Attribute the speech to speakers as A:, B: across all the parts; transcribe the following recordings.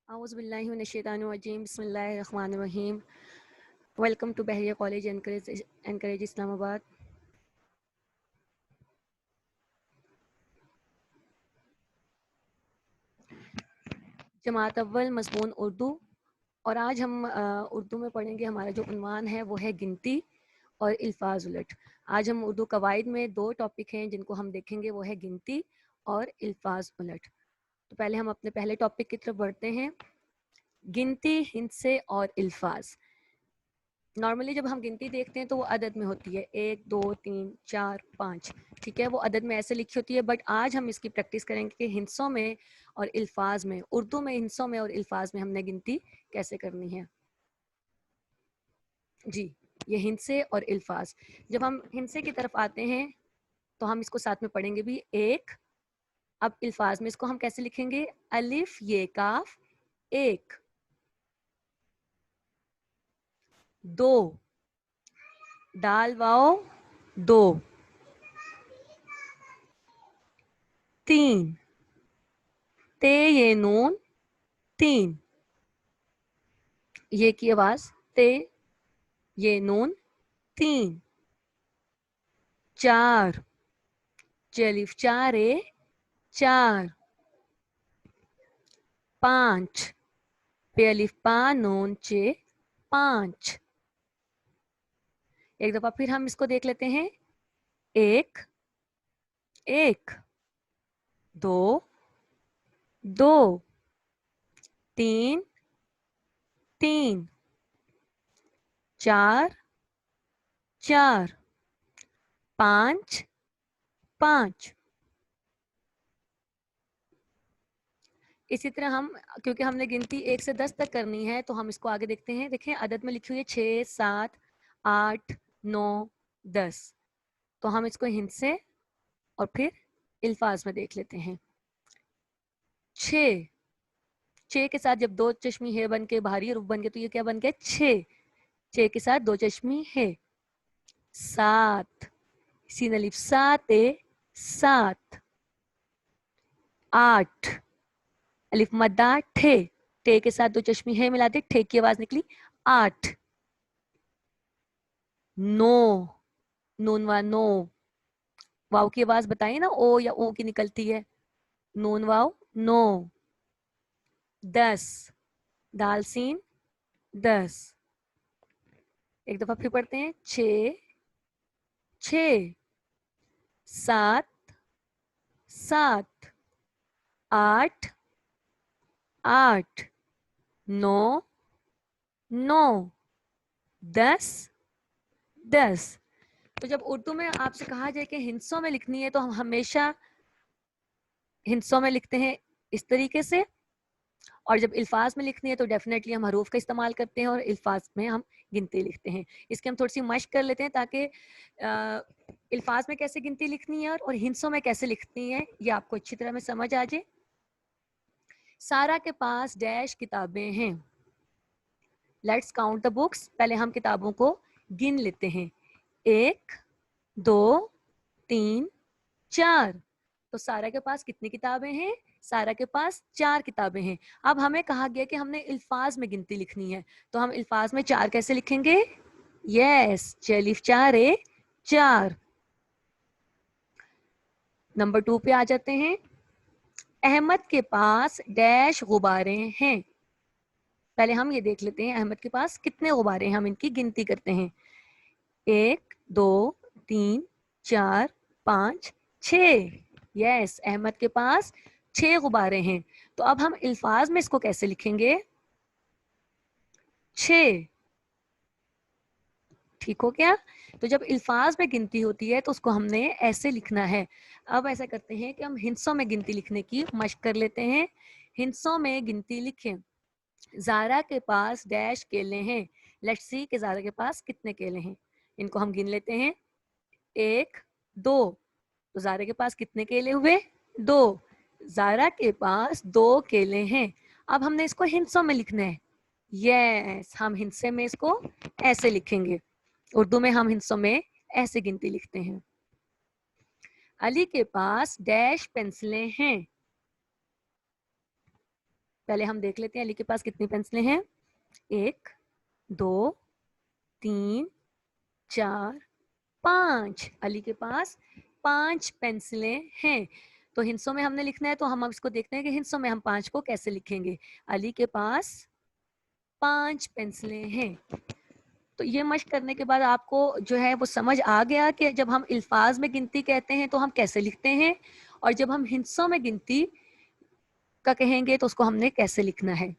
A: اعوذ باللہ من الشیطان الرجیم بسم اللہ الرحمن الرحیم. ویلکم ٹو بحریہ کالج انکریج اسلام آباد. جماعت اول مضمون اردو. اور آج ہم اردو میں پڑھیں گے. ہمارا جو عنوان ہے وہ ہے گنتی اور الفاظ الٹ. آج ہم اردو قواعد میں دو ٹاپک ہیں جن کو ہم دیکھیں گے، وہ ہے گنتی اور الفاظ الٹ. تو پہلے ہم اپنے پہلے ٹاپک کی طرف بڑھتے ہیں، گنتی، ہندسے اور الفاظ. نارملی جب ہم گنتی دیکھتے ہیں تو وہ عدد میں ہوتی ہے، 1 2 3 4 5، ٹھیک ہے، وہ عدد میں ایسے لکھی ہوتی ہے. بٹ آج ہم اس کی پریکٹس کریں گے کہ ہندسوں میں اور الفاظ میں، اردو میں ہندسوں میں اور الفاظ میں ہم نے گنتی کیسے کرنی ہے. جی، یہ ہندسے اور الفاظ. جب ہم ہندسے کی طرف آتے ہیں تو ہم اس کو ساتھ میں پڑھیں گے بھی، 1. اب الفاظ میں اس کو ہم کیسے لکھیں گے؟ الف یہ کاف 1، 2 دال واؤ 2، 3 تے یہ نون 3، یہ کی آواز تے یہ نون 3، 4 چلیف 4 4، 5 پہ الف پا نون چے 5. ایک دفعہ پھر ہم اس کو دیکھ لیتے ہیں، 1 1، 2 2، 3 3، 4 4، 5 5. اسی طرح ہم، کیونکہ ہم نے گنتی 1 سے 10 تک کرنی ہے تو ہم اس کو آگے دیکھتے ہیں. دیکھیں عدد میں لکھی ہوئی ہے 6 7 8 9 10. تو ہم اس کو ہند سے اور پھر الفاظ میں دیکھ لیتے ہیں. 6 6 کے ساتھ جب دو چشمی ہے بن کے بھاری رخ بن کے تو یہ کیا بن گیا؟ 6 6 کے ساتھ دو چشمی ہے. 7 سین الف 7 7، 8 الف مدہ ٹھے، ٹھے کے ساتھ دو چشمی ہے ملاتے، ٹھے کی آواز نکلی 8. 9 نون وا 9، واؤ کی آواز بتائیے نا، او یا او کی نکلتی ہے، نون واؤ 9. 10 دال سین 10. ایک دفعہ پھر پڑھتے ہیں، 6 6، 7 7، 8 8، 9 9، 10 10. تو جب اردو میں آپ سے کہا جائے کہ ہندسوں میں لکھنی ہے تو ہم ہمیشہ ہندسوں میں لکھتے ہیں اس طریقے سے، اور جب الفاظ میں لکھنی ہے تو ڈیفینیٹلی ہم حروف کا استعمال کرتے ہیں اور الفاظ میں ہم گنتی لکھتے ہیں. اس کی ہم تھوڑی سی مشق کر لیتے ہیں تاکہ الفاظ میں کیسے گنتی لکھنی ہے اور ہندسوں میں کیسے لکھنی ہے یہ آپ کو اچھی طرح میں سمجھ آ جائے. سارا کے پاس ڈیش کتابیں ہیں. Let's count the books. پہلے ہم کتابوں کو گن لیتے ہیں، 1 2 3 4. تو سارا کے پاس کتنی کتابیں ہیں؟ سارا کے پاس 4 کتابیں ہیں. اب ہمیں کہا گیا کہ ہم نے الفاظ میں گنتی لکھنی ہے تو ہم الفاظ میں 4 کیسے لکھیں گے؟ یس، چلیف 4 4. نمبر 2 پہ آ جاتے ہیں، احمد کے پاس ڈیش غبارے ہیں. پہلے ہم یہ دیکھ لیتے ہیں احمد کے پاس کتنے غبارے ہیں، ہم ان کی گنتی کرتے ہیں، 1 2 3 4 5 6. یس، احمد کے پاس 6 غبارے ہیں. تو اب ہم الفاظ میں اس کو کیسے لکھیں گے؟ 6. ٹھیک ہو کیا؟ تو جب الفاظ میں گنتی ہوتی ہے تو اس کو ہم نے ایسے لکھنا ہے. اب ایسا کرتے ہیں کہ ہم ہندسوں میں گنتی لکھنے کی مشق کر لیتے ہیں. ہندسوں میں گنتی لکھیں، زارا کے پاس ڈیش کیلے ہیں. لیٹس سی کہ زارا کے پاس کتنے کیلے ہیں. ان کو ہم گن لیتے ہیں، 1 2. تو زارا کے پاس کتنے کیلے ہوئے؟ 2. زارا کے پاس 2 کیلے ہیں. اب ہم نے اس کو ہندسوں میں لکھنا ہے. یس، ہم ہندسے میں اس کو ایسے لکھیں گے. اردو میں ہم ہندسوں میں ایسے گنتی لکھتے ہیں، علی کے پاس ڈیش پینسلیں ہیں. पहले हम देख लेते हैं अली के पास कितनी पेंसिलें हैं. 1 2 3 4 5. अली के पास 5 पेंसिलें हैं. तो हिंसों में हमने लिखना है, तो हम अब इसको देखते हैं कि हिंसों में हम 5 को कैसे लिखेंगे. अली के पास 5 पेंसिलें हैं. तो ये मशक करने के बाद आपको जो है वो समझ आ गया कि जब हम अल्फाज में गिनती कहते हैं तो हम कैसे लिखते हैं, और जब हम हिंसों में गिनती का कहेंगे तो उसको हमने कैसे लिखना है.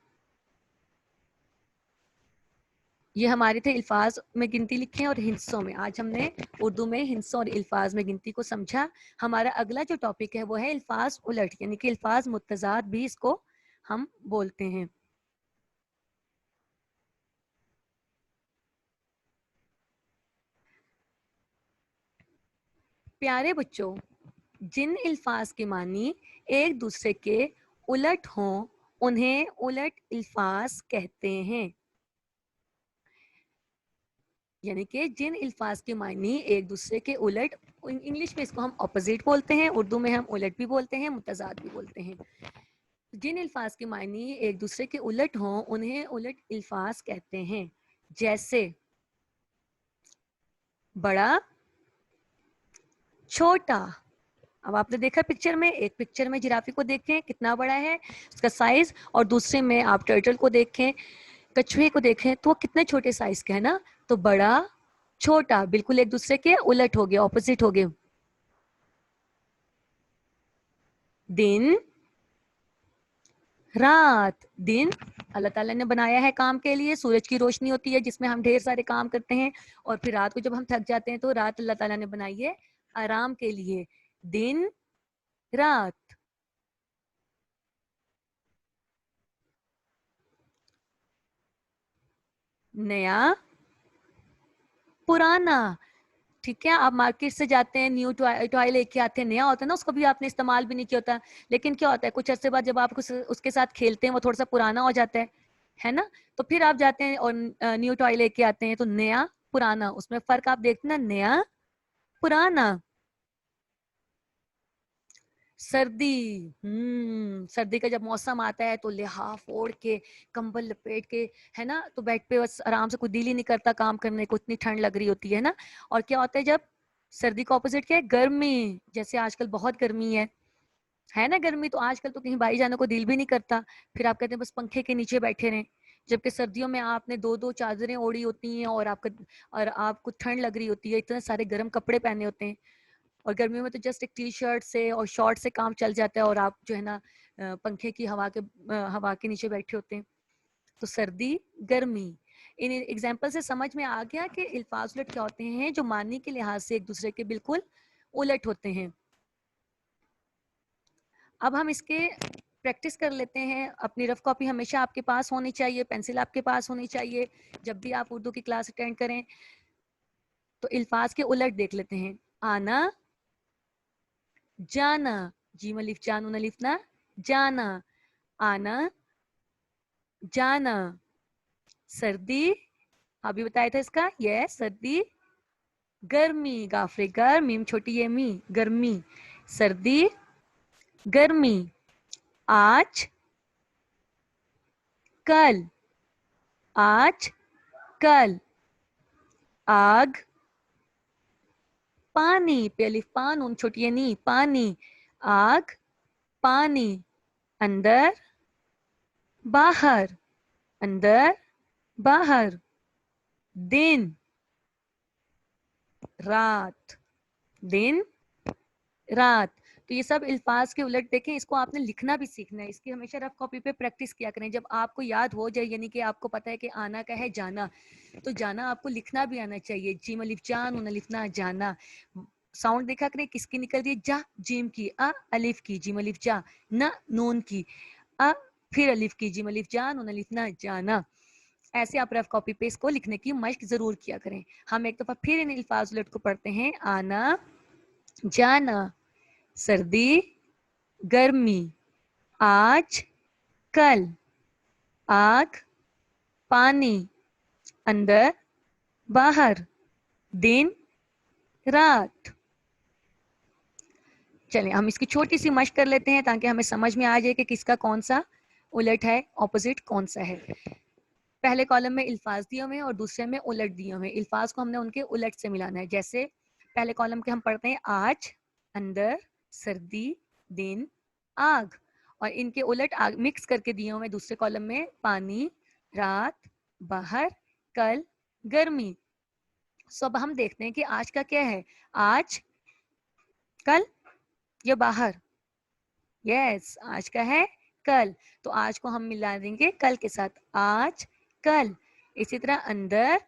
A: ये हमारे थे अल्फाज में गिनती लिखे और हिंसों में. आज हमने उर्दू में हिंसों और अल्फाज में गिनती को समझा. हमारा अगला जो टॉपिक है वो है अल्फाज उलट, यानी कि अल्फाज मुत्तज़ाद भी इसको हम बोलते हैं. प्यारे बच्चों, जिन अल्फाज के मानी एक दूसरे के उलट हों उन्हें उलट अल्फाज कहते हैं. यानी कि जिन अल्फाज के मानी एक दूसरे के उलट, इंग्लिश में इसको हम ऑपोजिट बोलते हैं, उर्दू में हम उलट भी बोलते हैं, मुतज़ाद भी बोलते हैं. जिन अल्फाज के मानी एक दूसरे के उलट हों उन्हें उलट अल्फाज कहते हैं. जैसे बड़ा, छोटा. अब आपने देखा पिक्चर में, एक पिक्चर में जिराफी को देखें कितना बड़ा है उसका साइज, और दूसरे में आप टर्टल को देखें, कछुए को देखें तो वो कितने छोटे साइज के है ना. तो बड़ा छोटा बिल्कुल एक दूसरे के उलट हो गए, ऑपोजिट हो गए. दिन रात. दिन अल्लाह ताला ने बनाया है काम के लिए, सूरज की रोशनी होती है जिसमें हम ढेर सारे काम करते हैं, और फिर रात को जब हम थक जाते हैं तो रात अल्लाह ताला ने बनाई है आराम के लिए. दिन रात. नया पुराना. ठीक है, आप मार्केट से जाते हैं, न्यू टॉय लेके आते हैं, नया होता है ना, उसको भी आपने इस्तेमाल भी नहीं किया होता, लेकिन क्या होता है कुछ अरसे बाद जब आप उसके साथ खेलते हैं वो थोड़ा सा पुराना हो जाता है ना. तो फिर आप जाते हैं और न्यू टॉय लेके आते हैं. तो नया पुराना, उसमें फर्क आप देखते हैं ना, नया पुराना. सर्दी. सर्दी का जब मौसम आता है तो लिहाफ ओढ़ के, कंबल लपेट के, है ना, तो बेड पे बस आराम से, कोई दिल ही नहीं करता काम करने को, इतनी ठंड लग रही होती है ना. और क्या होता है जब सर्दी का ऑपोजिट क्या है, गर्मी. जैसे आजकल बहुत गर्मी है ना गर्मी, तो आजकल तो कहीं बाहर जाने को दिल भी नहीं करता. फिर आप कहते हैं बस पंखे के नीचे बैठे रहें, जबकि सर्दियों में आपने दो दो चादरें ओढ़ी होती हैं और आपको ठंड लग रही होती है, इतने सारे गर्म कपड़े पहने होते हैं. और गर्मियों में तो जस्ट एक टी शर्ट से और शॉर्ट से काम चल जाता है, और आप जो है ना पंखे की हवा के नीचे बैठे होते हैं. तो सर्दी गर्मी. इन एग्जाम्पल से समझ में आ गया कि अल्फाज उलट क्या होते हैं, जो मानी के लिहाज से एक दूसरे के बिल्कुल उलट होते हैं. अब हम इसके प्रैक्टिस कर लेते हैं. अपनी रफ कॉपी हमेशा आपके पास होनी चाहिए, पेंसिल आपके पास होनी चाहिए जब भी आप उर्दू की क्लास अटेंड करें. तो अल्फाज के उलट देख लेते हैं. आना जाना. जीम अलिफ जान नून अलिफ ना, जाना. आना जाना. सर्दी, अभी बताया था इसका, ये सर्दी. गर्मी, गाफरे गर, मीम छोटी ये मी, गर्मी. सर्दी गर्मी. आज कल. आज कल. आग पानी, पे अलिफ पान उन छोटी ये नी, पानी. आग पानी. अंदर बाहर. अंदर बाहर. दिन रात. दिन रात. तो ये सब अल्फाज के उलट देखें, इसको आपने लिखना भी सीखना है, इसकी हमेशा रफ कॉपी पे प्रैक्टिस किया करें. जब आपको याद हो जाए, यानी कि आपको पता है कि आना का है जाना, तो जाना आपको लिखना भी आना चाहिए. जीम अलिफ जान उन अलिफ ना, जाना. साउंड देखा करें किसकी निकल रही है, जा जीम की, अ अलिफ की, जीम अलिफ जा, न नून की, अ फिर अलिफ की, जीम अलिफ जान उन अलिफ ना, जाना. ऐसे आप रफ कॉपी पे इसको लिखने की मशक जरूर किया करें. हम एक दफा फिर इन अल्फाज उलट को पढ़ते हैं. आना जाना. सर्दी गर्मी. आज कल. आग पानी. अंदर बाहर. दिन रात. चलें हम इसकी छोटी सी मशक कर लेते हैं ताकि हमें समझ में आ जाए कि किसका कौन सा उलट है, ऑपोजिट कौन सा है। पहले कॉलम में अल्फाज दिए हुए हैं और दूसरे में उलट दिए हुए हैं। अल्फाज को हमने उनके उलट से मिलाना है। जैसे पहले कॉलम के हम पढ़ते हैं आज, अंदर, सर्दी, दिन, आग, और इनके उलट आग मिक्स करके दिए हुए हैं दूसरे कॉलम में पानी, रात, बाहर, कल, गर्मी। सो अब हम देखते हैं कि आज का क्या है, आज, कल या बाहर। यस, आज का है कल, तो आज को हम मिला देंगे कल के साथ, आज, कल। इसी तरह अंदर,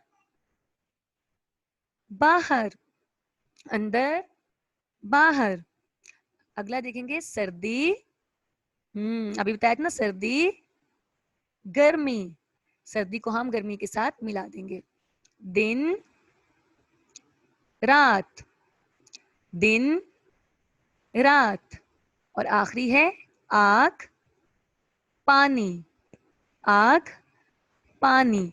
A: बाहर, अंदर, बाहर। अगला देखेंगे सर्दी, अभी बताया था ना, सर्दी, गर्मी, सर्दी को हम गर्मी के साथ मिला देंगे। दिन, रात, दिन, रात, और आखिरी है आग, पानी, आग, पानी।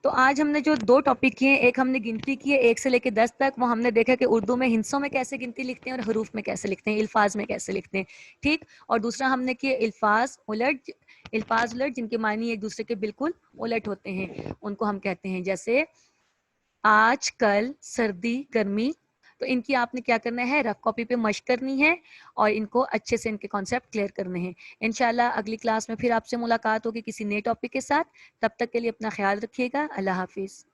A: तो आज हमने जो दो टॉपिक किए, एक हमने गिनती की है 1 से लेकर 10 तक, वो हमने देखा कि उर्दू में हिंसों में कैसे गिनती लिखते हैं और हरूफ में कैसे लिखते हैं, अल्फाज में कैसे लिखते हैं, ठीक। और दूसरा हमने किया अल्फाज उलट, अल्फाज उलट जिनके मानी एक दूसरे के बिल्कुल उलट होते हैं, उनको हम कहते हैं, जैसे आज, कल, सर्दी, गर्मी। तो इनकी आपने क्या करना है, रफ कॉपी पे मश्क करनी है और इनको अच्छे से इनके कॉन्सेप्ट क्लियर करने हैं। इंशाल्लाह अगली क्लास में फिर आपसे मुलाकात होगी किसी नए टॉपिक के साथ। तब तक के लिए अपना ख्याल रखिएगा। अल्लाह हाफिज।